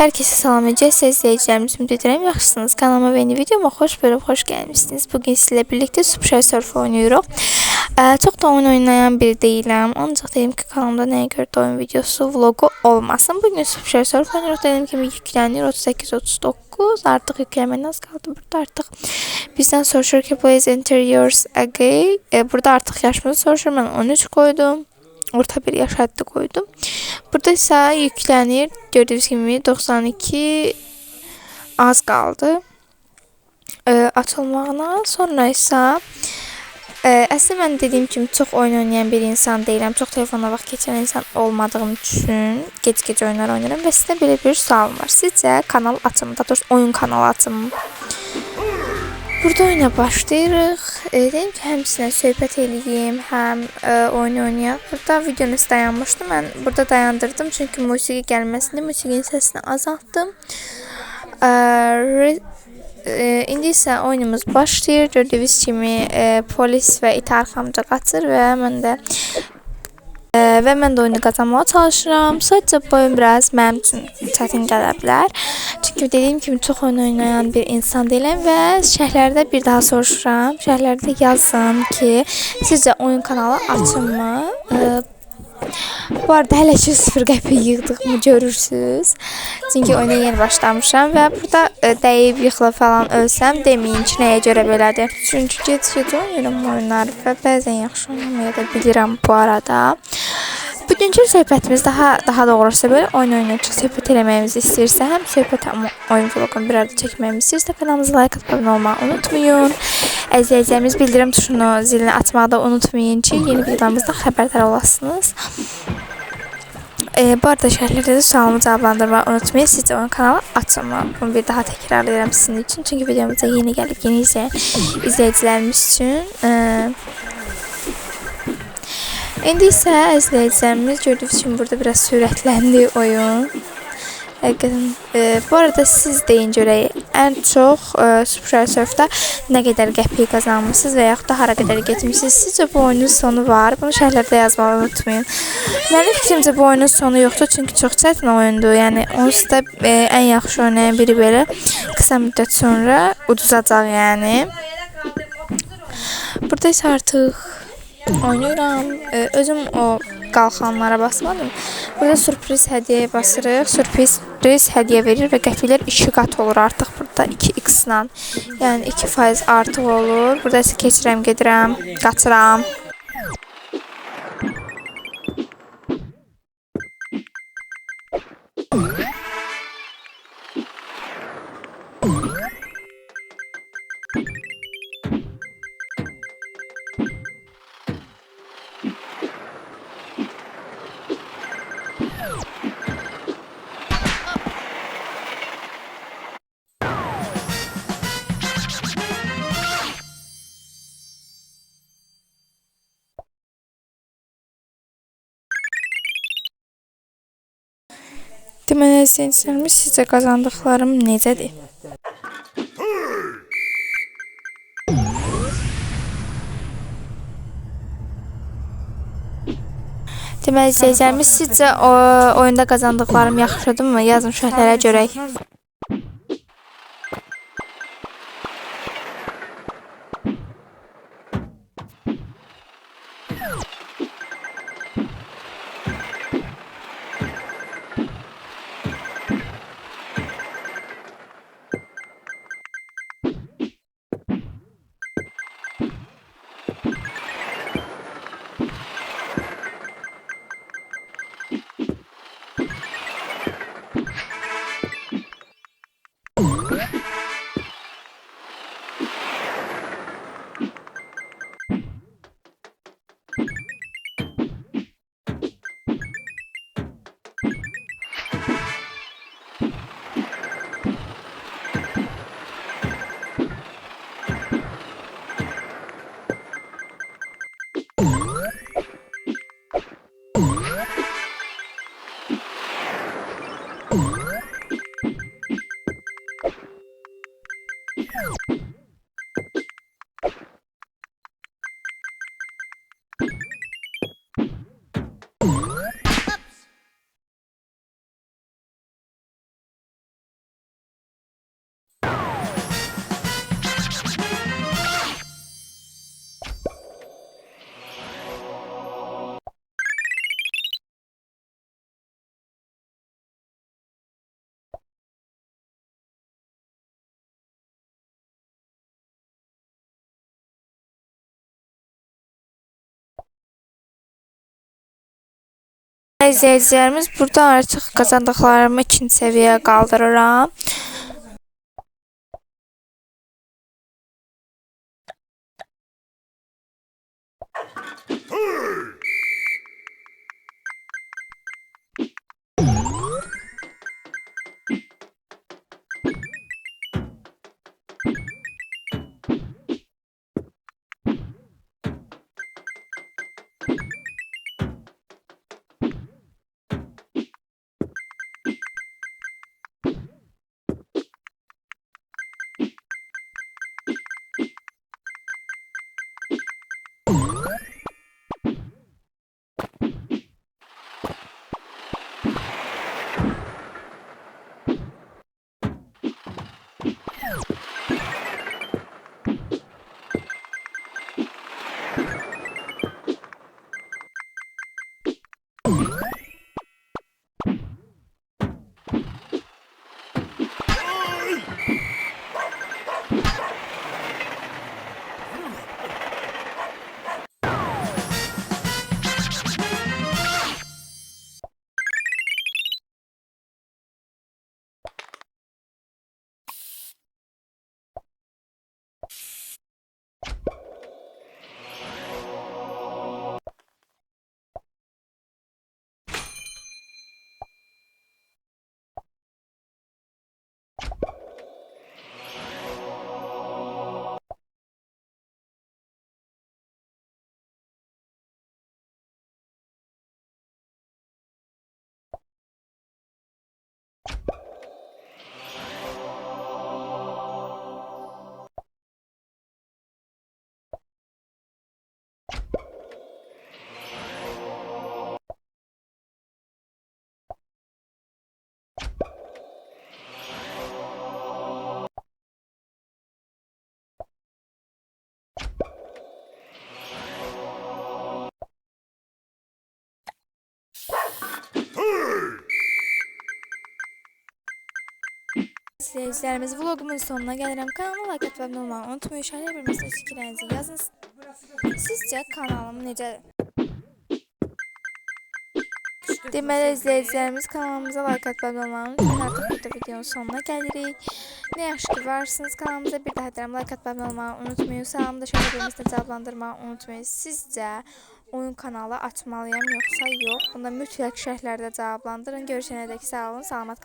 Herkese salam edəcək, izləyicilərimiz ümid edirəm yaxşısınız. Kanalıma və yeni videoma xoş gəlmişsiniz. Bugün sizlə birlikdə Subway Surf oynuyoruz. Çox da oyun oynayan biri deyiləm. Ancaq deyim ki, kanalımda nəyə görə də oyun videosu, vlogu olmasın. Bugün Subway Surf oynuyoruz. Dediyim kimi yüklənir 38-39. Artıq yükləməyə az qaldı. Burada artıq bizdən soruşur ki, please enter yours again. Burada artıq yaşımızı soruşur. Mən 13 koydum. Orta bir yaş həddi koydum. Burada ise yüklənir. Gördüğünüz gibi 92 az qaldı açılmağına. Sonra ise əslində mən dediyim kimi çox oyun oynayan bir insan deyiləm. Çox telefonla vaxt keçən insan olmadığım üçün gec oyunlar oynayıram və sizdə belə bir sualım var. Sizcə kanal açımı, daha doğrusu oyun kanalı açımı? Burada oyuna başlayırıq. Deyim ki, həm sizinlə söhbət eləyim, həm oyun oynayaq. Burada videonuz dayanmışdı. Mən burada dayandırdım çünki musiqi gəlməsində musiqinin səsini azaltdım. İndi isə oyunumuz başlayır. Gördüyünüz kimi polis və it arxamca qaçır və mən də oyunu qazanmağa çalışıram. Sadəcə bu oyun biraz mənim üçün çətin gələ bilər. Çünki dediyim kimi çox oyun oynayan bir insan deyiləm və şərhlərdə bir daha soruşuram. Şərhlərdə yazın ki, sizcə oyun kanalı açılmı? Bu arada hələ ki 0 qəpik yığdığımı görürsünüz. Çünki oyuna yeni başlamışam və burada dəyib yıxılıb falan ölsəm deməyin ki, nəyə görə belədir. Çünki gec oynayıram oyunları və bəzən yaxşı oynamaya da bilirəm bu arada. Bugünkü söhbətimiz daha doğrusu böyle oyun oynayacaq söhbət eləməyimizi istəyirsə, həm söhbət həm oyun vloqunu bir arada çəkməyimizi istəyirsə, kanalımıza like atıb abunə olmağı unutmayın. Əzizlərimiz bildirim tuşunu, zilini açmağı da unutmayın ki, yeni videolarımızdan xəbərdar olasınız. Bu arada şərhlərdə də sualımı cavablandırmağı unutmayın. Sizcə oyun kanalı açılmı? Bunu bir daha təkrarlayıram sizin üçün. Çünki videomuza yeni gəlib, yeni izləyicilərimiz üçün. İndi isə əzizlərimiz gördüyünüz kimi burada biraz sürətləndi oyun. Bu arada siz deyin görək, ən çox Subway Surf'da nə qədər qəpik qazanmışsınız və yaxud da hara qədər getmişsiniz? Sizcə bu oyunun sonu var? Bunu şərhlərdə yazmağı unutmayın. Mənim fikrimcə bu oyunun sonu yoxdur, çünki çox çətin oyundur. Yəni onsuz da ən yaxşı oynayan biri belə qısa müddət sonra uduzacaq yəni. Burada isə artıq oynayıram. Özüm o qalxanlara basmadım. Burada sürpriz hədiyyə basırıq. Sürpriz hədiyyə verir və qəpiklər 2 qat olur artıq burada 2x-la. Yəni 2% artıq olur. Burada isə keçirəm, gedirəm, qaçıram. Deməli, izləyicilərimiz, sizcə qazandıqlarım necədir? Deməli, izləyicilərimiz, sizcə oyunda qazandıqlarım yaxşıdırmı? Yazın şərhlərə görək. İzləyicilərimiz, burada artıq qazandıqlarımı 2-ci səviyyəyə qaldırıram. İzləyicilərimiz, vlogumun sonuna gəlirəm. Kanalıma like atmayı unutmayın. Şəhərlər bilməsin, fikirlərinizi yazın. Sizcə kanalım necə? Deməli, izləyicilərimiz, kanalımıza like atmayı unutmayın. Artıq burada videonun sonuna gəlirik. Nə yaxşı ki varsınız kanalımıza. Bir daha deyirəm, like atmayı unutmayın. Salamda şəhərlər bilməsin, cavablandırmağı unutmayın. Sizcə oyun kanalı açmalıyam yoxsa yox? Bunda mütləq şərhlərdə cavablandırın. Görüşənədək sağ olun, salamat qalın.